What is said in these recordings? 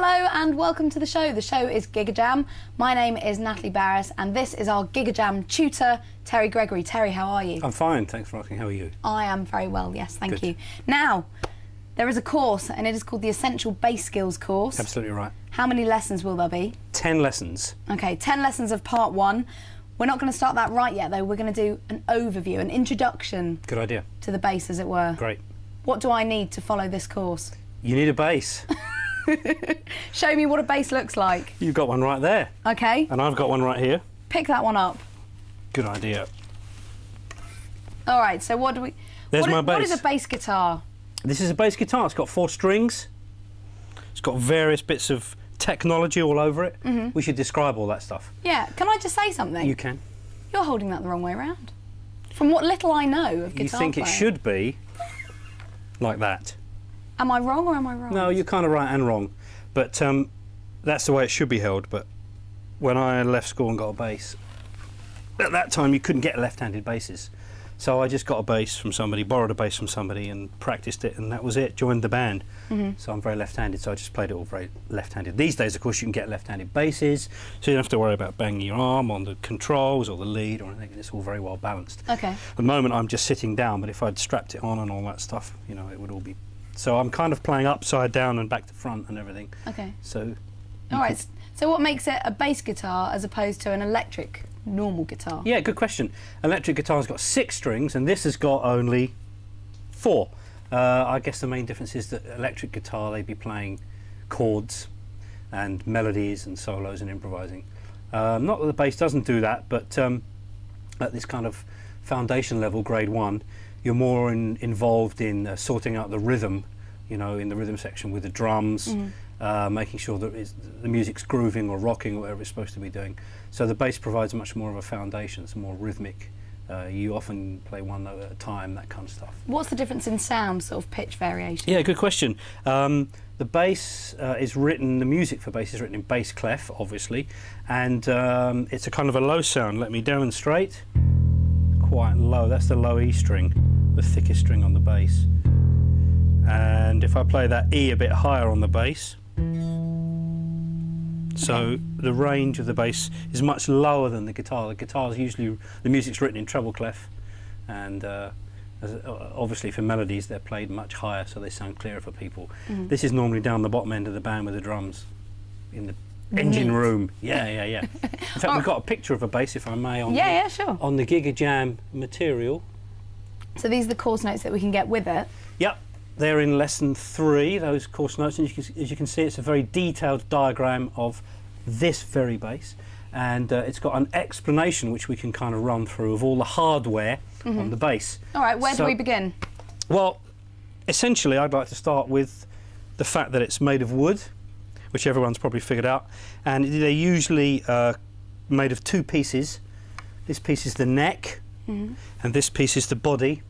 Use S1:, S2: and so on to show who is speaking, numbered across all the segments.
S1: Hello and welcome to the show. The show is Gigajam. My name is Natalie Barris and this is our Gigajam tutor, Terry Gregory. Terry, how are you?
S2: I'm fine, thanks for asking. How are you?
S1: I am very well, yes, thank
S2: Good.
S1: you. Now, there is a course and it is called the Essential Bass Skills course.
S2: Absolutely right.
S1: How many lessons will there be?
S2: 10 lessons.
S1: Okay, 10 lessons of part 1. We're not going to start that right yet though. We're going to do an overview, an introduction.
S2: Good idea.
S1: To the bass, as it were.
S2: Great.
S1: What do I need to follow this course?
S2: You need a bass.
S1: Show me what a bass looks like.
S2: You've got one right there.
S1: Okay.
S2: And I've got one right here.
S1: Pick that one up.
S2: Good idea.
S1: All right, so what do we...
S2: There's my bass.
S1: What is a bass guitar?
S2: This is a bass guitar. It's got 4 strings. It's got various bits of technology all over it.
S1: Mm-hmm.
S2: We should describe all that stuff.
S1: Yeah, can I just say something?
S2: You can.
S1: You're holding that the wrong way around. From what little I know of guitar
S2: You think
S1: playing.
S2: it should be like that.
S1: Am I wrong or am I wrong?
S2: No, you're kind of right and wrong. But that's the way it should be held. But when I left school and got a bass, at that time you couldn't get left-handed basses. So I just got a bass from somebody, borrowed a bass from somebody and practiced it, and that was it, joined the band.
S1: Mm-hmm.
S2: So I'm very left-handed, so I just played it all very left-handed. These days, of course, you can get left-handed basses, so you don't have to worry about banging your arm on the controls or the lead or anything. It's all very well balanced.
S1: Okay.
S2: At the moment, I'm just sitting down, but if I'd strapped it on and all that stuff, you know, it would all be... So I'm kind of playing upside down and back to front and everything.
S1: Okay.
S2: So...
S1: All right, so what makes it a bass guitar as opposed to an electric normal guitar?
S2: Yeah, good question. Electric guitar's got 6 strings and this has got only 4. I guess the main difference is that electric guitar, they'd be playing chords and melodies and solos and improvising. Not that the bass doesn't do that, but at this kind of foundation level, grade 1, you're more involved in sorting out the rhythm, you know, in the rhythm section with the drums, making sure that the music's grooving or rocking or whatever it's supposed to be doing. So the bass provides much more of a foundation, it's more rhythmic. You often play one note at a time, that kind of stuff.
S1: What's the difference in sound, sort of pitch variation?
S2: Yeah, good question. The bass is written, the music for bass is written in bass clef, obviously, and it's a kind of a low sound. Let me demonstrate. Quite low, that's the low E string, the thickest string on the bass. And if I play that E a bit higher on the bass, so the range of the bass is much lower than the guitar. The guitar's usually, the music's written in treble clef, and obviously for melodies they're played much higher so they sound clearer for people. This is normally down the bottom end of the band with the drums in the engine room. Yeah. In fact, we've got a picture of a bass, if I may, on
S1: Sure.
S2: on the Gigajam material.
S1: So these are the course notes that we can get with it.
S2: Yep. They're in lesson 3, those course notes, and as you can see, it's a very detailed diagram of this very bass, and it's got an explanation which we can kind of run through of all the hardware on the bass.
S1: All right, where do we begin?
S2: Well, essentially, I'd like to start with the fact that it's made of wood, which everyone's probably figured out, and they're usually made of 2 pieces. This piece is the neck, and this piece is the body.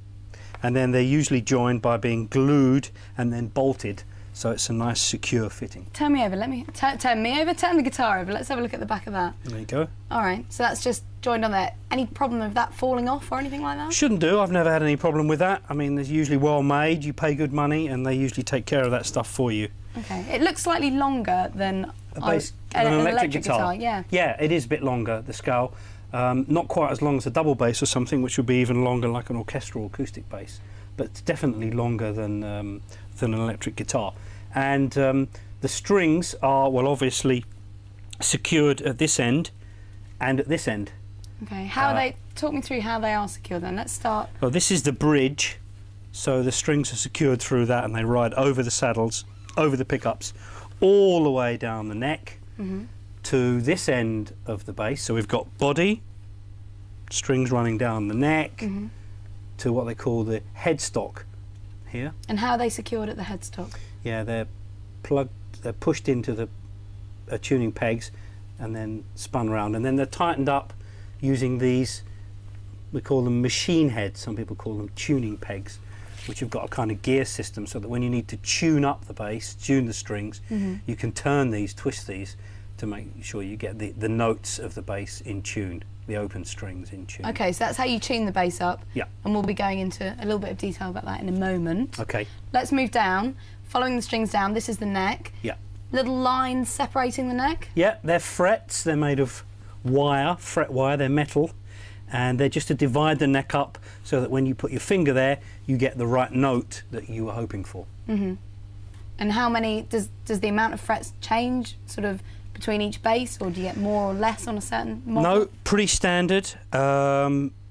S2: And then they're usually joined by being glued and then bolted, so it's a nice secure fitting.
S1: Turn me over, turn me over, turn the guitar over. Let's have a look at the back of that.
S2: There you go.
S1: All right, so that's just joined on there. Any problem with that falling off or anything like that?
S2: Shouldn't do, I've never had any problem with that. I mean, they're usually well made, you pay good money, and they usually take care of that stuff for you.
S1: Okay, it looks slightly longer than
S2: an electric guitar.
S1: Yeah.
S2: Yeah, it is a bit longer, the scale. Not quite as long as a double bass or something, which would be even longer like an orchestral acoustic bass, but definitely longer than an electric guitar. And the strings are, well, obviously secured at this end and at this end.
S1: Okay, how are they, talk me through how they are secured then. Let's start.
S2: Well, this is the bridge, so the strings are secured through that and they ride over the saddles, over the pickups, all the way down the neck to this end of the bass. So we've got body, strings running down the neck, to what they call the headstock here.
S1: And how are they secured at the headstock?
S2: Yeah, they're pushed into the tuning pegs and then spun around, and then they're tightened up using these, we call them machine heads, some people call them tuning pegs, which have got a kind of gear system so that when you need to tune up the bass, tune the strings, you can turn these, twist these to make sure you get the notes of the bass in tune. The open strings in tune.
S1: Okay, so that's how you tune the bass up.
S2: Yeah.
S1: And we'll be going into a little bit of detail about that in a moment.
S2: Okay.
S1: Let's move down. Following the strings down, this is the neck.
S2: Yeah.
S1: little lines separating the neck?
S2: Yeah, they're frets. They're made of wire, fret wire. They're metal, and they're just to divide the neck up so that when you put your finger there, you get the right note that you were hoping for.
S1: Mm-hmm. And how many does the amount of frets change, sort of between each bass, or do you get more or less on a certain model?
S2: No, pretty standard.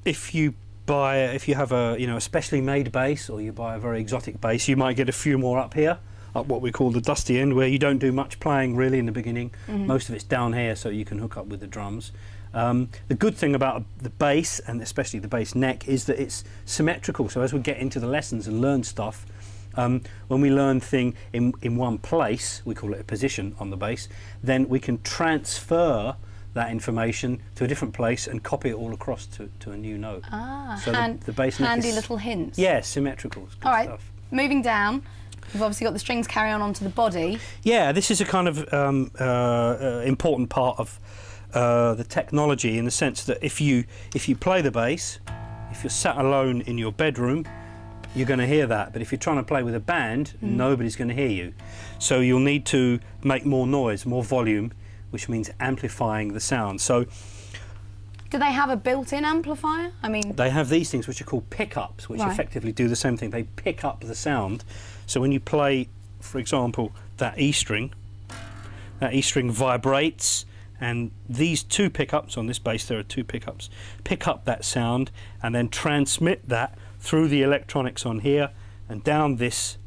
S2: If you have a specially made bass, or you buy a very exotic bass, you might get a few more up here, up what we call the dusty end, where you don't do much playing really in the beginning.
S1: Mm-hmm.
S2: Most of it's down here, so you can hook up with the drums. The good thing about the bass, and especially the bass neck, is that it's symmetrical. So as we get into the lessons and learn stuff, when we learn thing in one place, we call it a position on the bass, then we can transfer that information to a different place and copy it all across to a new note. So the bass neck
S1: handy
S2: is,
S1: little hints.
S2: yeah, symmetrical. It's good
S1: All right,
S2: stuff.
S1: moving down, we've obviously got the strings carry on onto the body.
S2: Yeah, this is a kind of important part of the technology, in the sense that if you play the bass, if you're sat alone in your bedroom, you're going to hear that. But if you're trying to play with a band, nobody's going to hear you. So you'll need to make more noise, more volume, which means amplifying the sound. So
S1: Do they have a built-in amplifier? I mean,
S2: they have these things which are called pickups, which
S1: Right.
S2: effectively do the same thing. They pick up the sound. So when you play, for example, that E string vibrates, and these two pickups on this bass, there are two pickups, pick up that sound and then transmit that through the electronics on here and down this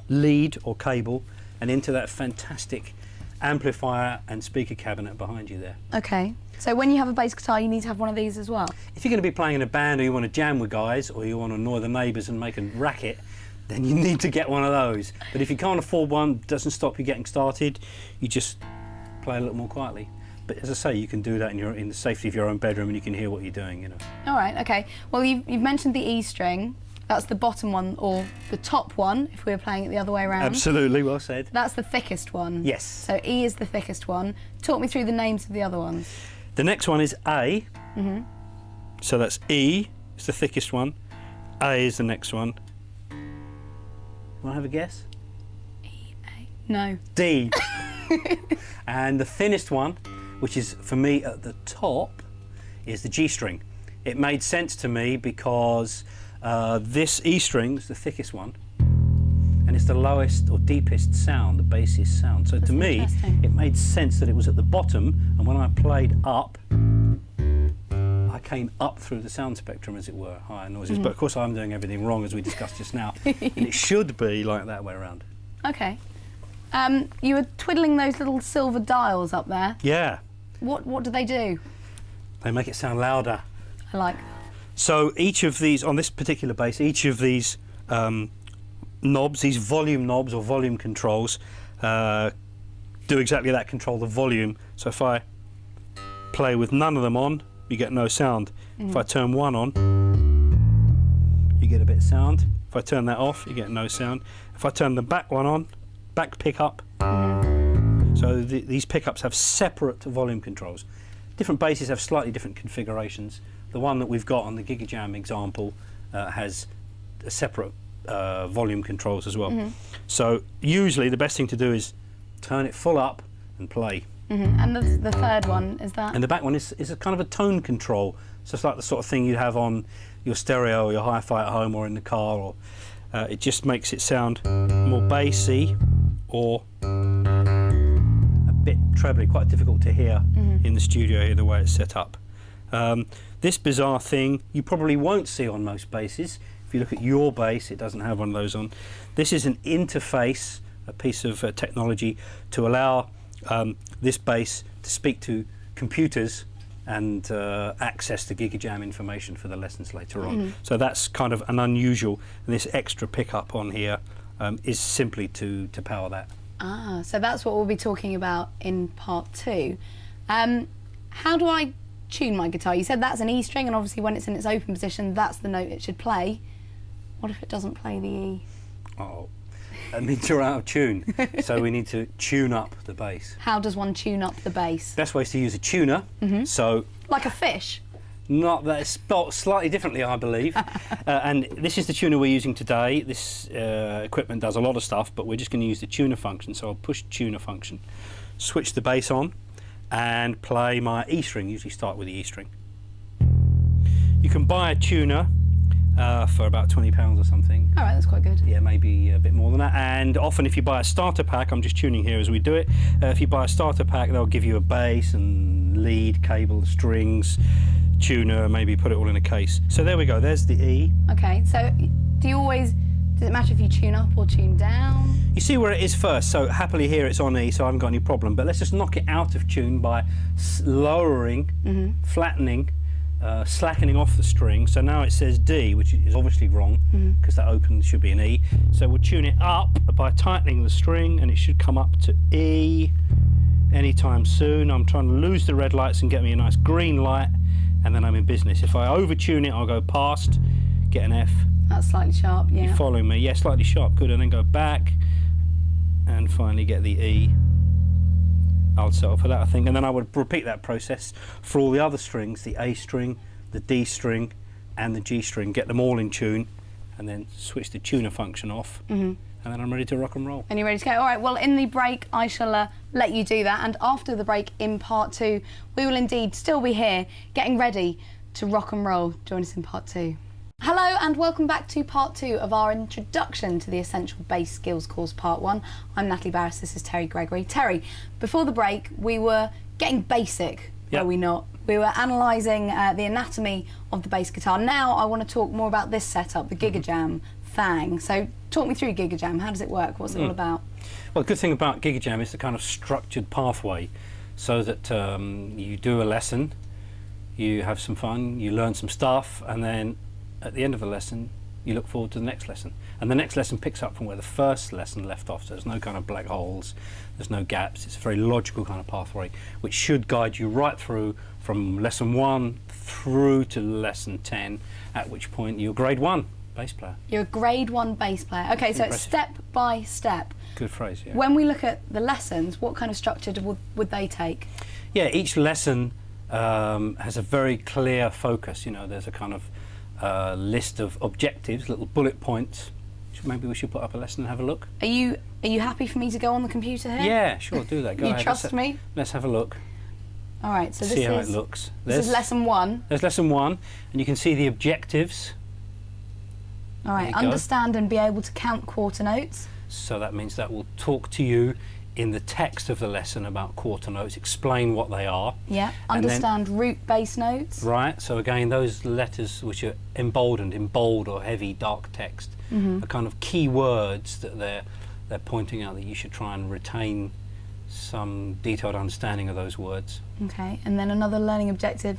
S2: lead or cable and into that fantastic amplifier and speaker cabinet behind you there.
S1: okay. So when you have a bass guitar, you need to have one of these as well?
S2: If you're going to be playing in a band, or you want to jam with guys, or you want to annoy the neighbours and make a racket, then you need to get one of those. But if you can't afford one, doesn't stop you getting started, you just play a little more quietly. But as I say, you can do that in the safety of your own bedroom, and you can hear what you're doing, you know.
S1: All right, okay. Well, you've mentioned the E string. That's the bottom one, or the top one, if we were playing it the other way around.
S2: Absolutely, well said.
S1: That's the thickest one.
S2: Yes.
S1: So E is the thickest one. Talk me through the names of the other ones.
S2: The next one is A. So that's E, it's the thickest one. A is the next one. Want to have a guess?
S1: E, A. No.
S2: D. And the thinnest one, which is for me at the top, is the G string. It made sense to me because this E string is the thickest one, and it's the lowest or deepest sound, the bassiest sound. So
S1: That's
S2: to me,
S1: interesting.
S2: it made sense that it was at the bottom, and when I played up, I came up through the sound spectrum, as it were, higher noises. But of course, I'm doing everything wrong, as we discussed just now, and it should be like that way around.
S1: Okay. You were twiddling those little silver dials up there.
S2: Yeah,
S1: What do they do?
S2: they make it sound louder.
S1: I like.
S2: So each of these, on this particular bass, each of these knobs, these volume knobs or volume controls, do exactly that, control the volume. So if I play with none of them on, you get no sound. If I turn one on, you get a bit of sound. If I turn that off, you get no sound. If I turn the back one on, back pickup. So these pickups have separate volume controls. Different basses have slightly different configurations. The one that we've got on the Gigajam example has a separate volume controls as well. So usually the best thing to do is turn it full up and play.
S1: And the third one is that?
S2: And the back one is a kind of a tone control. So it's like the sort of thing you'd have on your stereo or your hi-fi at home or in the car. Or it just makes it sound more bassy or a bit trebly, quite difficult to hear in the studio here, the way it's set up. This bizarre thing you probably won't see on most basses. If you look at your bass, it doesn't have one of those on. This is an interface, a piece of technology to allow this bass to speak to computers and access the Gigajam information for the lessons later on. So that's kind of an unusual, and this extra pickup on here is simply to power that.
S1: Ah, so that's what we'll be talking about in part 2. How do I tune my guitar? You said that's an E string, and obviously when it's in its open position, that's the note it should play. What if it doesn't play the E?
S2: Oh, that means you're out of tune. So we need to tune up the bass.
S1: How does one tune up the bass?
S2: Best way is to use a tuner. So
S1: Like a fish?
S2: Not that, it's spelt slightly differently, I believe. And this is the tuner we're using today. This equipment does a lot of stuff, but we're just going to use the tuner function. So I'll push tuner function, switch the bass on, and play my E string. Usually start with the E string. You can buy a tuner for about £20 or something.
S1: All right, that's quite good.
S2: Yeah, maybe a bit more than that. And often if you buy a starter pack, I'm just tuning here as we do it, if you buy a starter pack, they'll give you a bass and lead, cable, strings, tuner, maybe put it all in a case. So there we go, there's the E.
S1: Okay, so does it matter if you tune up or tune down?
S2: You see where it is first, so happily here it's on E, so I haven't got any problem, but let's just knock it out of tune by lowering, flattening, slackening off the string. So now it says D, which is obviously wrong, because that open should be an E. So we'll tune it up by tightening the string, and it should come up to E anytime soon. I'm trying to lose the red lights and get me a nice green light, and then I'm in business. If I over-tune it, I'll go past, get an F.
S1: That's slightly sharp, yeah.
S2: You following me? Yeah, slightly sharp, good. And then go back, and finally get the E. I'll settle for that, I think. And then I would repeat that process for all the other strings, the A string, the D string, and the G string. Get them all in tune, and then switch the tuner function off. And then I'm ready to rock and roll.
S1: And you're ready to go. All right, well, in the break, I shall let you do that. And after the break, in part 2, we will indeed still be here, getting ready to rock and roll. Join us in part 2. Hello and welcome back to part 2 of our introduction to the Essential Bass Skills course, part 1. I'm Natalie Barris, this is Terry Gregory. Terry, before the break, we were getting basic, were we not? We were analysing the anatomy of the bass guitar. Now I want to talk more about this setup, the Gigajam Thang. So talk me through Gigajam. How does it work? What's it all about?
S2: Well, the good thing about Gigajam is the kind of structured pathway, so that you do a lesson, you have some fun, you learn some stuff, and then at the end of the lesson, you look forward to the next lesson. And the next lesson picks up from where the first lesson left off, so there's no kind of black holes, there's no gaps. It's a very logical kind of pathway, which should guide you right through from lesson 1 through to lesson 10, at which point you're grade 1 bass player.
S1: You're a grade 1 bass player. Okay, so it's step by step.
S2: Good phrase, yeah.
S1: When we look at the lessons, what kind of structure would they take?
S2: Yeah, each lesson has a very clear focus. You know, there's a kind of list of objectives, little bullet points. Maybe we should put up a lesson and have a look.
S1: Are you happy for me to go on the computer here?
S2: Yeah, sure, do that. Go ahead.
S1: You trust me?
S2: Let's have a look.
S1: All right, so
S2: See how it looks.
S1: This is lesson 1.
S2: There's lesson 1, and you can see the objectives.
S1: All right, understand and be able to count quarter notes.
S2: So that means that will talk to you in the text of the lesson about quarter notes, explain what they are.
S1: Yeah, understand root bass notes.
S2: Right, so again, those letters which are emboldened, in bold or heavy dark text, are kind of key words that they're pointing out, that you should try and retain some detailed understanding of those words. Okay,
S1: and then another learning objective,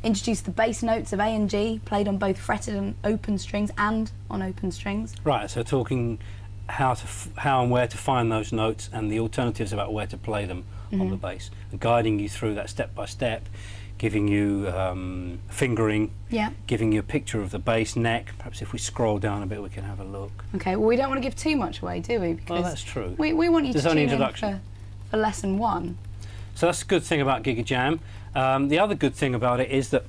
S1: introduce the bass notes of A and G, played on both fretted and open strings and on open strings.
S2: Right, so talking how and where to find those notes and the alternatives about where to play them on the bass, and guiding you through that step by step, giving you fingering, giving you a picture of the bass neck. Perhaps if we scroll down a bit we can have a look. Okay, well we don't want to give too much away, do we? Because well, that's true. We want you to tune in for lesson 1. So that's a good thing about Gigajam. The other good thing about it is that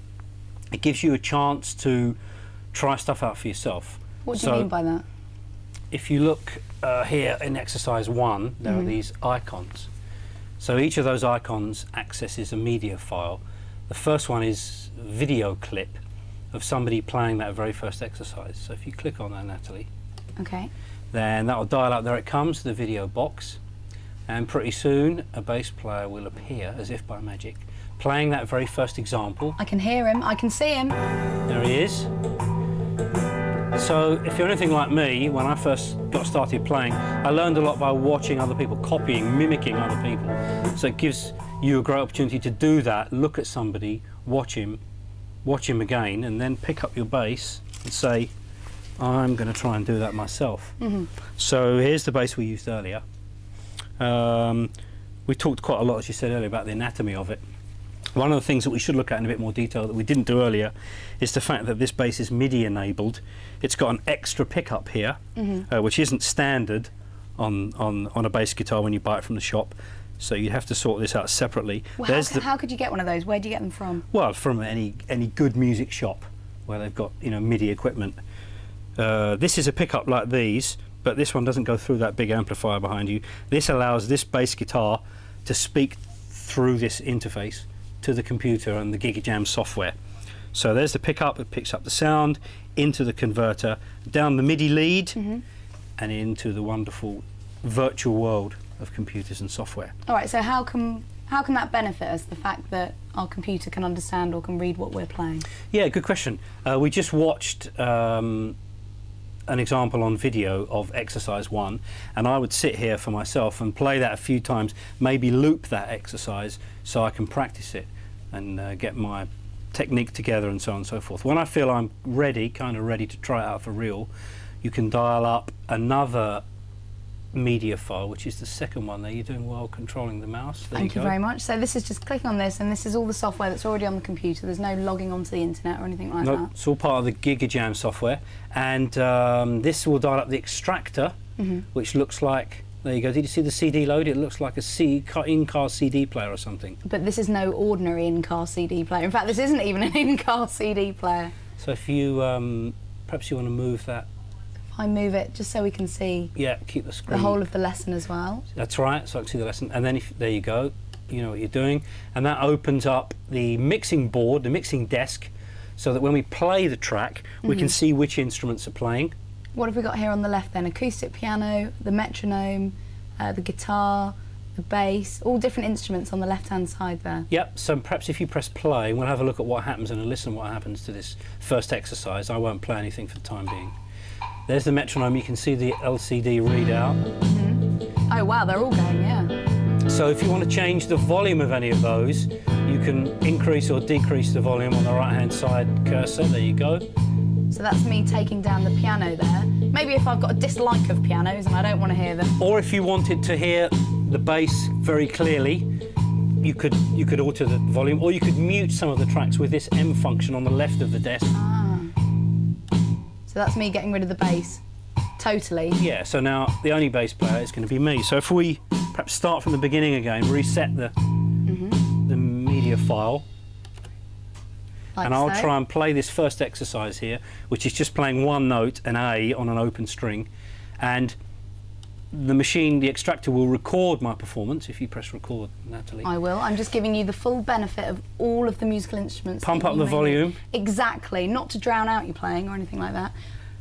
S2: it gives you a chance to try stuff out for yourself. What do you mean by that? If you look here in exercise 1, there are these icons. So each of those icons accesses a media file. The first one is a video clip of somebody playing that very first exercise. So if you click on that, Natalie, then that will dial up, there it comes, the video box. And pretty soon a bass player will appear, as if by magic, playing that very first example. I can hear him, I can see him. There he is. So if you're anything like me, when I first got started playing, I learned a lot by watching other people, copying, mimicking other people. So it gives you a great opportunity to do that, look at somebody, watch him again, and then pick up your bass and say, I'm going to try and do that myself. So here's the bass we used earlier. We talked quite a lot, as you said earlier, about the anatomy of it. One of the things that we should look at in a bit more detail that we didn't do earlier is the fact that this bass is MIDI enabled. It's got an extra pickup here, which isn't standard on a bass guitar when you buy it from the shop. So you'd have to sort this out separately.
S1: Well, how could you get one of those? Where do you get them from?
S2: Well, from any good music shop where they've got, you know, MIDI equipment. This is a pickup like these, but this one doesn't go through that big amplifier behind you. This allows this bass guitar to speak through this interface to the computer and the Gigajam software. So there's the pickup, it picks up the sound into the converter, down the MIDI lead, and into the wonderful virtual world of computers and software.
S1: All right, so how can that benefit us, the fact that our computer can understand or can read what we're playing?
S2: Yeah, good question. We just watched an example on video of exercise 1, and I would sit here for myself and play that a few times, maybe loop that exercise so I can practice it and get my technique together and so on and so forth. When I feel I'm ready, kind of ready to try it out for real, you can dial up another media file, which is the second one there. You're doing well controlling the mouse.
S1: Thank you very much. So this is just clicking on this, and this is all the software that's already on the computer. There's no logging onto the internet or anything like that.
S2: It's all part of the Gigajam software, and this will dial up the extractor, which looks like, there you go, did you see the CD load? It looks like a in-car CD player or something.
S1: But this is no ordinary in-car CD player. In fact, this isn't even an in-car CD player.
S2: So if you, perhaps you want to move that.
S1: I move it just so we can see,
S2: yeah, keep the screen,
S1: the whole of the lesson as well.
S2: That's right, so I can see the lesson. And then there you go, you know what you're doing. And that opens up the mixing board, the mixing desk, so that when we play the track, we can see which instruments are playing.
S1: What have we got here on the left then? Acoustic piano, the metronome, the guitar, the bass, all different instruments on the left-hand side there.
S2: Yep, so perhaps if you press play, we'll have a look at what happens and listen what happens to this first exercise. I won't play anything for the time being. There's the metronome, you can see the LCD readout.
S1: Oh wow, they're all going, yeah.
S2: So if you want to change the volume of any of those, you can increase or decrease the volume on the right-hand side cursor. There you go.
S1: So that's me taking down the piano there. Maybe if I've got a dislike of pianos and I don't want to hear them.
S2: Or if you wanted to hear the bass very clearly, you could alter the volume, or you could mute some of the tracks with this M function on the left of the desk.
S1: So that's me getting rid of the bass, totally.
S2: Yeah, so now the only bass player is going to be me. So if we perhaps start from the beginning again, reset the media file,
S1: Like
S2: and I'll
S1: so.
S2: try and play this first exercise here, which is just playing one note, an A, on an open string, and the machine, the extractor, will record my performance. If you press record, Natalie.
S1: I will. I'm just giving you the full benefit of all of the musical instruments.
S2: Pump
S1: that
S2: up
S1: you
S2: the
S1: may
S2: volume.
S1: need. Exactly, not to drown out your playing or anything like that.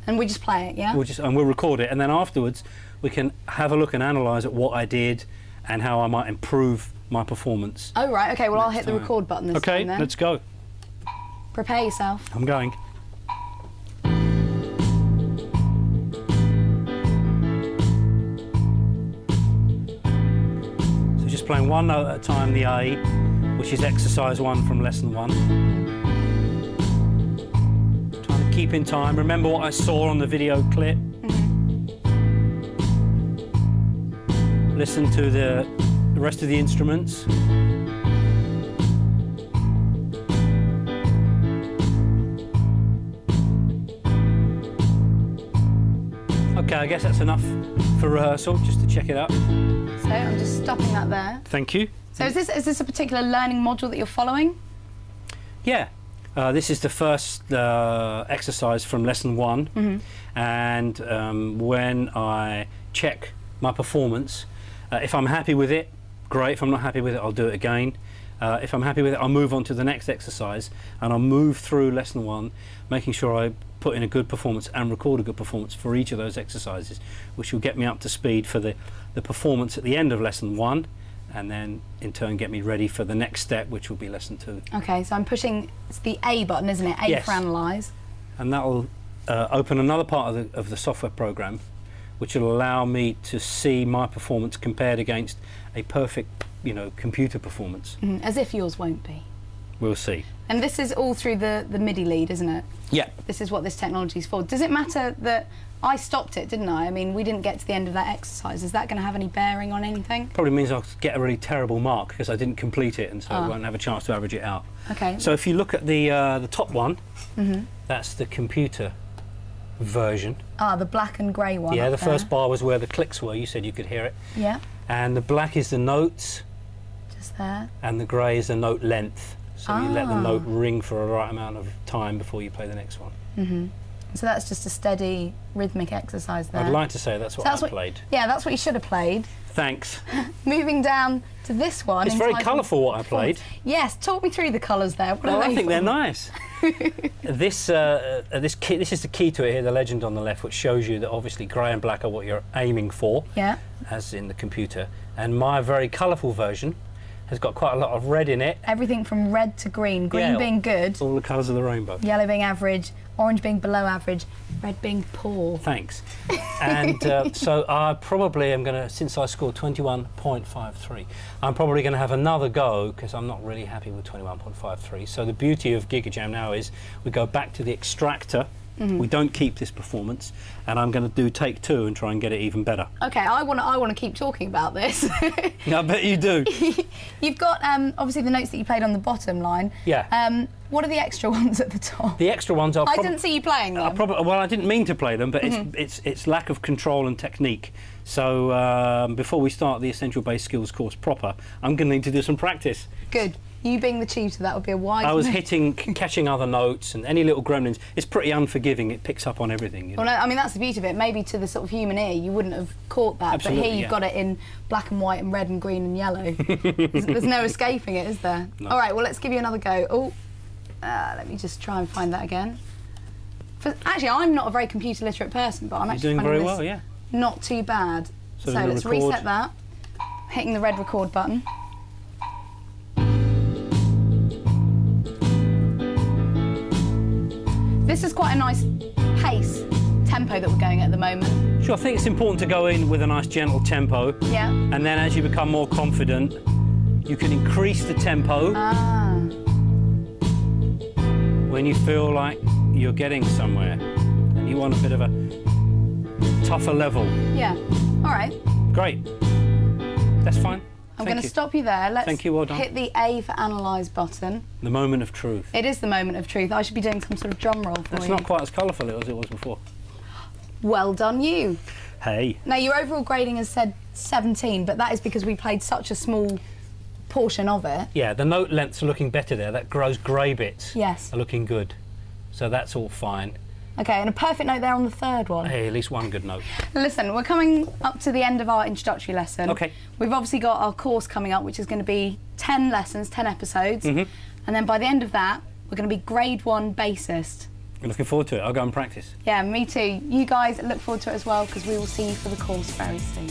S1: And we just play it, yeah?
S2: We'll record it, and then afterwards we can have a look and analyse at what I did and how I might improve my performance.
S1: Oh right, okay, well I'll hit the
S2: time.
S1: record button this
S2: Okay,
S1: time then.
S2: let's go.
S1: Prepare yourself.
S2: I'm going. So just playing one note at a time, the A, which is exercise 1 from lesson 1. Trying to keep in time. Remember what I saw on the video clip. Listen to the rest of the instruments. Okay, I guess that's enough for rehearsal, just to check it out.
S1: So I'm just stopping that there.
S2: Thank you.
S1: So is this a particular learning module that you're following?
S2: Yeah, this is the first exercise from lesson 1, and when I check my performance, if I'm happy with it, great. If I'm not happy with it, I'll do it again. If I'm happy with it, I'll move on to the next exercise, and I'll move through lesson 1, making sure I put in a good performance and record a good performance for each of those exercises, which will get me up to speed for the performance at the end of lesson 1, and then in turn get me ready for the next step, which will be lesson 2.
S1: Okay, so I'm pushing, it's the A button, isn't it? A
S2: Yes.
S1: for analyse.
S2: And that will open another part of the software program, which will allow me to see my performance compared against a perfect, computer performance.
S1: As if yours won't be.
S2: We'll see.
S1: And this is all through the MIDI lead, isn't it?
S2: Yeah.
S1: This is what this technology is for. Does it matter that I stopped it, didn't I? I mean, we didn't get to the end of that exercise. Is that going to have any bearing on anything?
S2: Probably means I'll get a really terrible mark because I didn't complete it, and so I won't have a chance to average it out.
S1: Okay.
S2: So if you look at the top one, that's the computer version.
S1: Ah, the black and grey one.
S2: Yeah,
S1: up
S2: the
S1: there.
S2: first bar was where the clicks were. You said you could hear it.
S1: Yeah.
S2: And the black is the notes,
S1: Just there.
S2: and the grey is the note length. So you let the note ring for a right amount of time before you play the next one.
S1: Mm-hmm. So that's just a steady rhythmic exercise there.
S2: I'd like to say that's what I played.
S1: Yeah, that's what you should have played.
S2: Thanks.
S1: Moving down to this one.
S2: It's very colourful what I played.
S1: Yes, talk me through the colours there. What are
S2: I
S1: they
S2: think
S1: for?
S2: they're nice. This is the key to it here, the legend on the left, which shows you that obviously grey and black are what you're aiming for,
S1: Yeah.
S2: as in the computer. And my very colourful version has got quite a lot of red in it.
S1: Everything from red to green. Green being good,
S2: All the colours of the rainbow.
S1: yellow being average, orange being below average, red being poor.
S2: Thanks. And so I probably am going to, since I scored 21.53, I'm probably going to have another go because I'm not really happy with 21.53. So the beauty of Gigajam now is we go back to the extractor. We don't keep this performance, and I'm going to do take 2 and try and get it even better.
S1: Okay, I want to keep talking about this.
S2: I bet you do.
S1: You've got obviously the notes that you played on the bottom line.
S2: Yeah.
S1: What are the extra ones at the top?
S2: The extra ones are.
S1: I didn't see you playing them.
S2: Well, I didn't mean to play them, but it's lack of control and technique. So before we start the Essential Bass Skills course proper, I'm going to need to do some practice.
S1: Good. You being the tutor, that would be a wise
S2: I was
S1: move.
S2: catching other notes and any little gremlins. It's pretty unforgiving. It picks up on everything. You know?
S1: Well, no, I mean, that's the beauty of it. Maybe to the sort of human ear, you wouldn't have caught that.
S2: Absolutely,
S1: but here you've got it in black and white and red and green and yellow. there's no escaping it, is there?
S2: No.
S1: All right, well, let's give you another go. Oh, let me just try and find that again. Actually, I'm not a very computer literate person, but I'm
S2: You're
S1: actually
S2: doing
S1: finding
S2: very
S1: this
S2: well, yeah.
S1: not too bad.
S2: So
S1: So
S2: we're gonna
S1: let's
S2: record.
S1: reset that. Hitting the red record button. This is quite a nice pace, tempo that we're going at the moment.
S2: Sure, I think it's important to go in with a nice gentle tempo,
S1: Yeah.
S2: and then as you become more confident, you can increase the tempo
S1: Ah.
S2: when you feel like you're getting somewhere and you want a bit of a tougher level.
S1: Yeah. All right.
S2: Great. That's fine.
S1: I'm
S2: Thank
S1: going to
S2: you.
S1: stop you there. Let's
S2: Thank you, well done.
S1: hit the A for analyse button.
S2: The moment of truth.
S1: It is the moment of truth. I should be doing some sort of drum roll for
S2: That's
S1: you.
S2: not quite as colourful as it was before.
S1: Well done, you.
S2: Hey.
S1: Now, your overall grading has said 17, but that is because we played such a small portion of it.
S2: Yeah, the note lengths are looking better there. That gross grey bits
S1: Yes.
S2: are looking good. So that's all fine.
S1: Okay, and a perfect note there on the third one.
S2: Hey, at least one good note.
S1: Listen, we're coming up to the end of our introductory lesson.
S2: Okay.
S1: We've obviously got our course coming up, which is going to be 10 lessons, 10 episodes.
S2: Mm-hmm.
S1: And then by the end of that, we're going to be grade 1 bassist.
S2: I'm looking forward to it. I'll go and practice.
S1: Yeah, me too. You guys look forward to it as well, because we will see you for the course very soon.